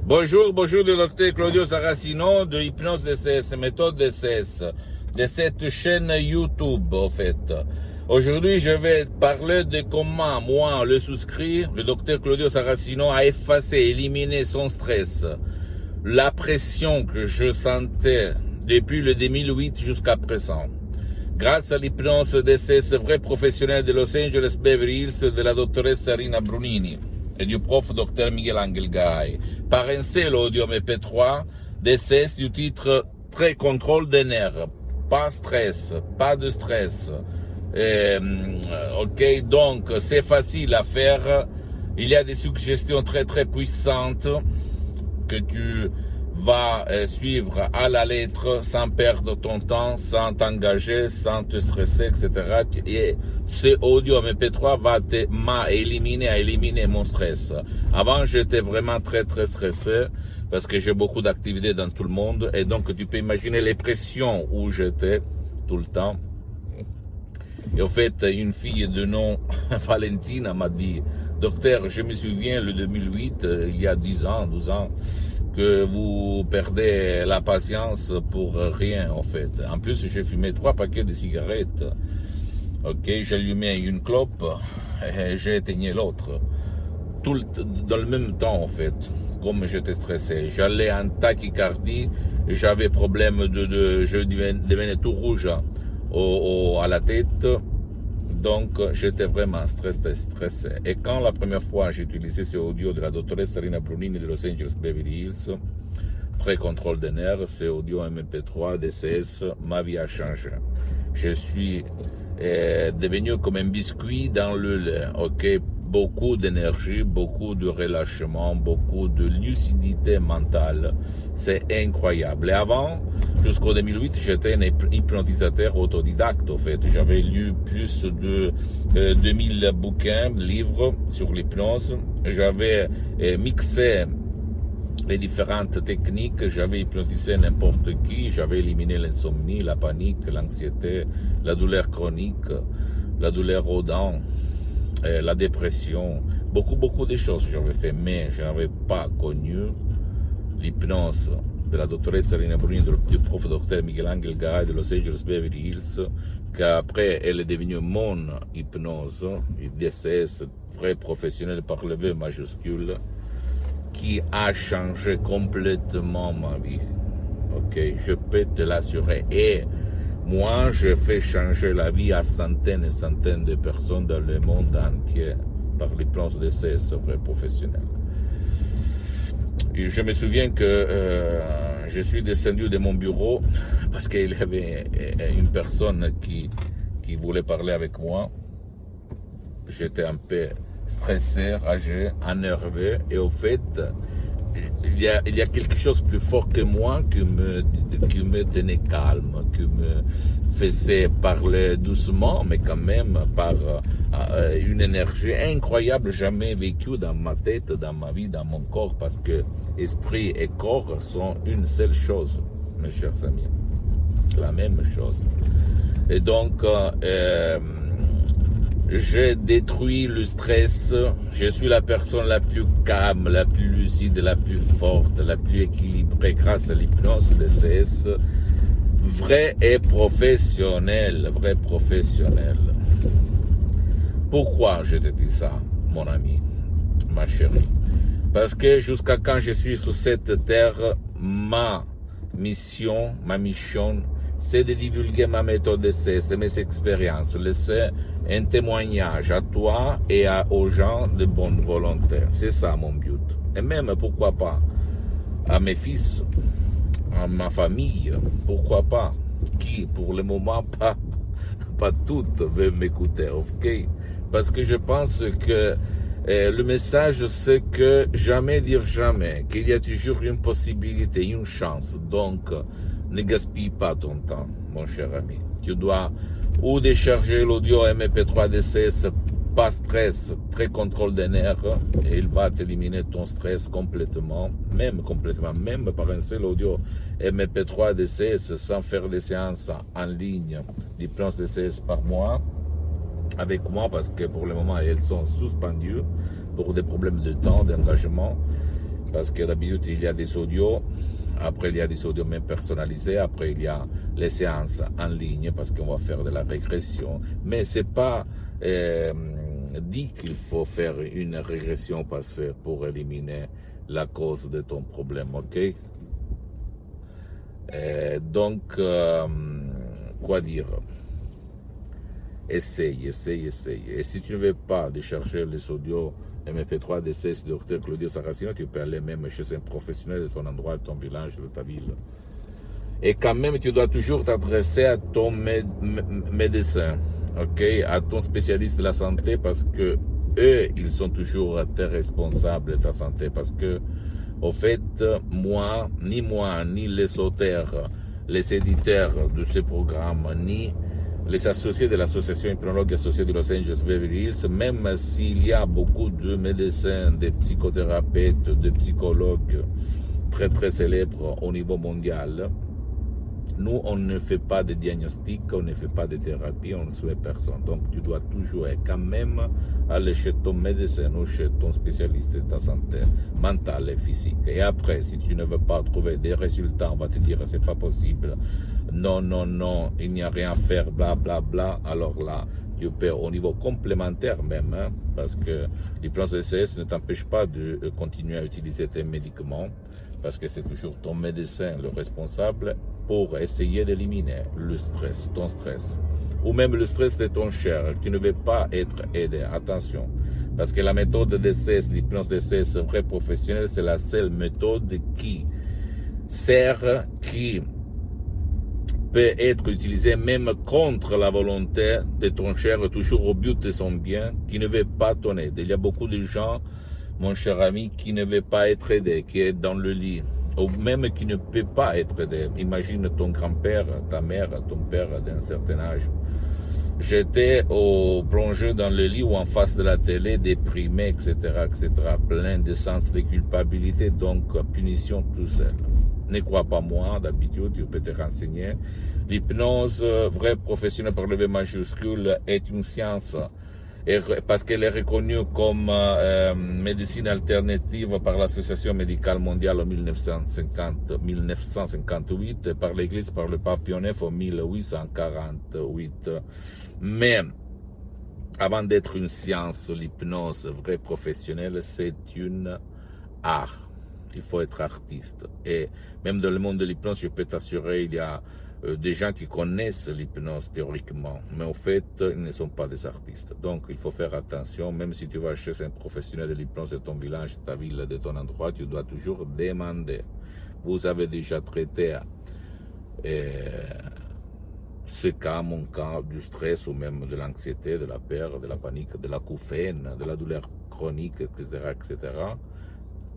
Bonjour, bonjour le docteur Claudio Saracino de Hypnose DCS, méthode DCS, de cette chaîne YouTube en fait. Aujourd'hui, je vais parler de comment moi, le souscrit, le docteur Claudio Saracino, a effacé, éliminé son stress, la pression que je sentais depuis le 2008 jusqu'à présent. Grâce à l'hypnose DCS vrai professionnel de Los Angeles Beverly Hills de la dottoressa Rina Brunini et du prof Dr Miguel Angel Garay, par un seul audio MP3 DCS du titre Très contrôle des nerfs, pas stress, pas de stress. Ok, donc c'est facile à faire. Il y a des suggestions très très puissantes que tu vas suivre à la lettre sans perdre ton temps, sans t'engager, sans te stresser, etc. Et ce audio MP3 m'a éliminé mon stress. Avant, j'étais vraiment très très stressé parce que j'ai beaucoup d'activités dans tout le monde et donc tu peux imaginer les pressions où j'étais tout le temps. Et en fait, une fille de nom Valentina m'a dit, docteur, je me souviens le 2008, il y a 10 ans, 12 ans, que vous perdez la patience pour rien en fait. En plus, j'ai fumé 3 paquets de cigarettes. Ok, j'allumais une clope et j'ai éteigné l'autre. Dans le même temps en fait, comme j'étais stressé. J'allais en tachycardie, j'avais problème je devenais tout rouge à la tête. Donc, j'étais vraiment stressé. Et quand la première fois j'ai utilisé ce audio de la dottoressa Rina Brunini de Los Angeles Beverly Hills, pré-contrôle des nerfs, ce audio MP3 DCS, ma vie a changé. Je suis devenu comme un biscuit dans le lait, ok? Beaucoup d'énergie, beaucoup de relâchement, beaucoup de lucidité mentale. C'est incroyable. Et avant, jusqu'au 2008, j'étais un hypnotisateur autodidacte, en fait. J'avais lu plus de 2000 bouquins, livres sur l'hypnose. J'avais mixé les différentes techniques, j'avais hypnotisé n'importe qui, j'avais éliminé l'insomnie, la panique, l'anxiété, la douleur chronique, la douleur aux dents, la dépression, beaucoup de choses j'avais fait, mais je n'avais pas connu l'hypnose de la dottoressa Rina Brunini, du prof Dr Miguel Angel Garay de Los Angeles Beverly Hills, qu'après elle est devenue mon hypnose, DCS, vrai professionnel par le V majuscule, qui a changé complètement ma vie. Ok, je peux te l'assurer. Et moi, je fais changer la vie à centaines et centaines de personnes dans le monde entier par l'hypnose de ces vrais professionnels. Et je me souviens que je suis descendu de mon bureau parce qu'il y avait une personne qui voulait parler avec moi. J'étais un peu stressé, ragé, énervé, et au fait, il y a quelque chose de plus fort que moi qui me tenait calme, qui me faisait parler doucement, mais quand même par une énergie incroyable, jamais vécue dans ma tête, dans ma vie, dans mon corps, parce que esprit et corps sont une seule chose, mes chers amis, la même chose. Et donc, j'ai détruit le stress, je suis la personne la plus calme, la plus lucide, la plus forte, la plus équilibrée grâce à l'hypnose DCS, vrai et professionnel, vrai professionnel. Pourquoi je te dis ça, mon ami, ma chérie? Parce que jusqu'à quand je suis sur cette terre, ma mission, c'est de divulguer ma méthode DCS, mes expériences, laisser un témoignage à toi et aux gens de bonne volonté. C'est ça mon but. Et même, pourquoi pas, à mes fils, à ma famille, pourquoi pas, qui pour le moment pas toutes veulent m'écouter, ok? Parce que je pense que le message, c'est que jamais dire jamais, qu'il y a toujours une possibilité, une chance. Donc, ne gaspille pas ton temps, mon cher ami. Tu dois ou décharger l'audio MP3 DCS, pas stress, très contrôle des nerfs, et il va t'éliminer ton stress complètement, même par un seul audio MP3 DCS, sans faire des séances en ligne d'hypnose DCS par mois, avec moi, parce que pour le moment, elles sont suspendues pour des problèmes de temps, d'engagement. parce que d'habitude il y a des audios, après il y a des audios même personnalisés, après il y a les séances en ligne parce qu'on va faire de la régression, mais c'est pas dit qu'il faut faire une régression pour éliminer la cause de ton problème, ok? Donc, quoi dire? Essaye. Et si tu ne veux pas de chercher les audios MP3 d'essai du Dr Claudio Saracino, tu peux aller même chez un professionnel de ton endroit, de ton village, de ta ville. Et quand même, tu dois toujours t'adresser à ton médecin, ok, à ton spécialiste de la santé, parce que eux, ils sont toujours tes responsables de ta santé. Parce que, au fait, moi, ni les auteurs, les éditeurs de ce programme, ni les associés de l'association hypnologue associée de Los Angeles Beverly Hills, même s'il y a beaucoup de médecins, de psychothérapeutes, de psychologues très très célèbres au niveau mondial, nous, on ne fait pas de diagnostic, on ne fait pas de thérapie, on ne soigne personne. Donc, tu dois toujours quand même aller chez ton médecin ou chez ton spécialiste de ta santé mentale et physique. Et après, si tu ne veux pas trouver des résultats, on va te dire c'est pas possible. Non, il n'y a rien à faire, bla, bla, bla. Alors là, tu peux au niveau complémentaire même, hein, parce que l'hypnose DCS ne t'empêche pas de continuer à utiliser tes médicaments, parce que c'est toujours ton médecin le responsable pour essayer d'éliminer le stress, ton stress, ou même le stress de ton cher qui ne veut pas être aidé. Attention, parce que la méthode DCS, l'hypnose DCS vrai professionnel, c'est la seule méthode qui peut être utilisée même contre la volonté de ton cher, toujours au but de son bien, qui ne veut pas ton aide. Il y a beaucoup de gens, mon cher ami, qui ne veut pas être aidé, qui est dans le lit, ou même qui ne peut pas être aidé. Imagine ton grand-père, ta mère, ton père d'un certain âge. J'étais plongé dans le lit ou en face de la télé, déprimé, etc., plein de sens de culpabilité, donc punition tout seul. Ne crois pas moi, d'habitude, tu peux te renseigner. L'hypnose vraie professionnelle par le V majuscule est une science, parce qu'elle est reconnue comme médecine alternative par l'Association médicale mondiale en 1958, et par l'Église, par le pape Pie IX en 1848. Mais avant d'être une science, l'hypnose vraie professionnelle, c'est une art. Il faut être artiste. Et même dans le monde de l'hypnose, je peux t'assurer, il y a des gens qui connaissent l'hypnose théoriquement, mais au fait, ils ne sont pas des artistes. Donc, il faut faire attention. Même si tu vas chez un professionnel de l'hypnose de ton village, de ta ville, de ton endroit, tu dois toujours demander. Vous avez déjà traité ce cas, mon cas, du stress ou même de l'anxiété, de la peur, de la panique, de l'acouphène, de la douleur chronique, etc.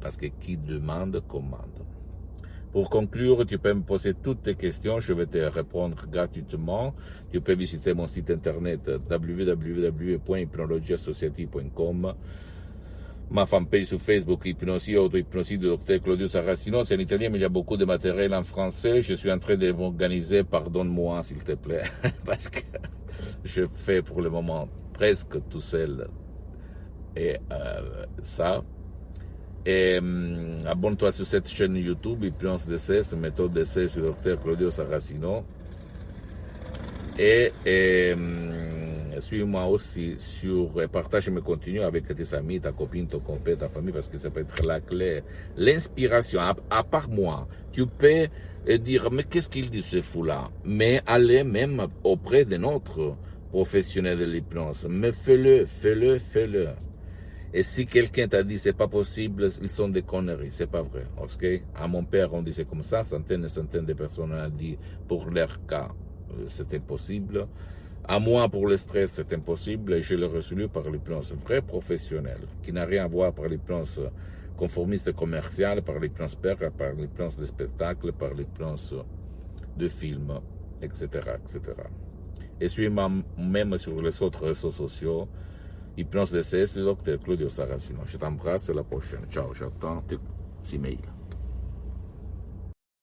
Parce que qui demande, commande. Pour conclure, tu peux me poser toutes tes questions, je vais te répondre gratuitement. Tu peux visiter mon site internet www.hypnologiassociative.com, ma fanpage sur Facebook, Hypnosie, auto-hypnosie de Dr Claudio Saracino. C'est en italien, mais il y a beaucoup de matériel en français. Je suis en train de m'organiser, pardonne-moi s'il te plaît, parce que je fais pour le moment presque tout seul. Et ça... Et abonne-toi sur cette chaîne YouTube, Hypnose DCS, méthode DCS sur Dr Claudio Saracino. Et suis-moi aussi partage mes contenus avec tes amis, ta copine, ton compère, ta famille, parce que ça peut être la clé. L'inspiration, à part moi, tu peux dire, mais qu'est-ce qu'il dit ce fou-là? Mais allez même auprès de notre professionnel de l'hypnose. Mais fais-le. Et si quelqu'un t'a dit c'est pas possible, ils sont des conneries, c'est pas vrai. Okay? À mon père, on disait comme ça, centaines et centaines de personnes ont dit pour leur cas, c'est impossible. À moi, pour le stress, c'est impossible. Et je l'ai résolu par l'hypnose vraie professionnelle, qui n'a rien à voir par l'hypnose conformiste commerciale, par l'hypnose père, par l'hypnose de spectacle, par l'hypnose de film, etc. Et suis-moi même sur les autres réseaux sociaux. Hypnose DCS, le Dr Claudio Saracino. Je t'embrasse, à la prochaine. Ciao, j'attends tes emails.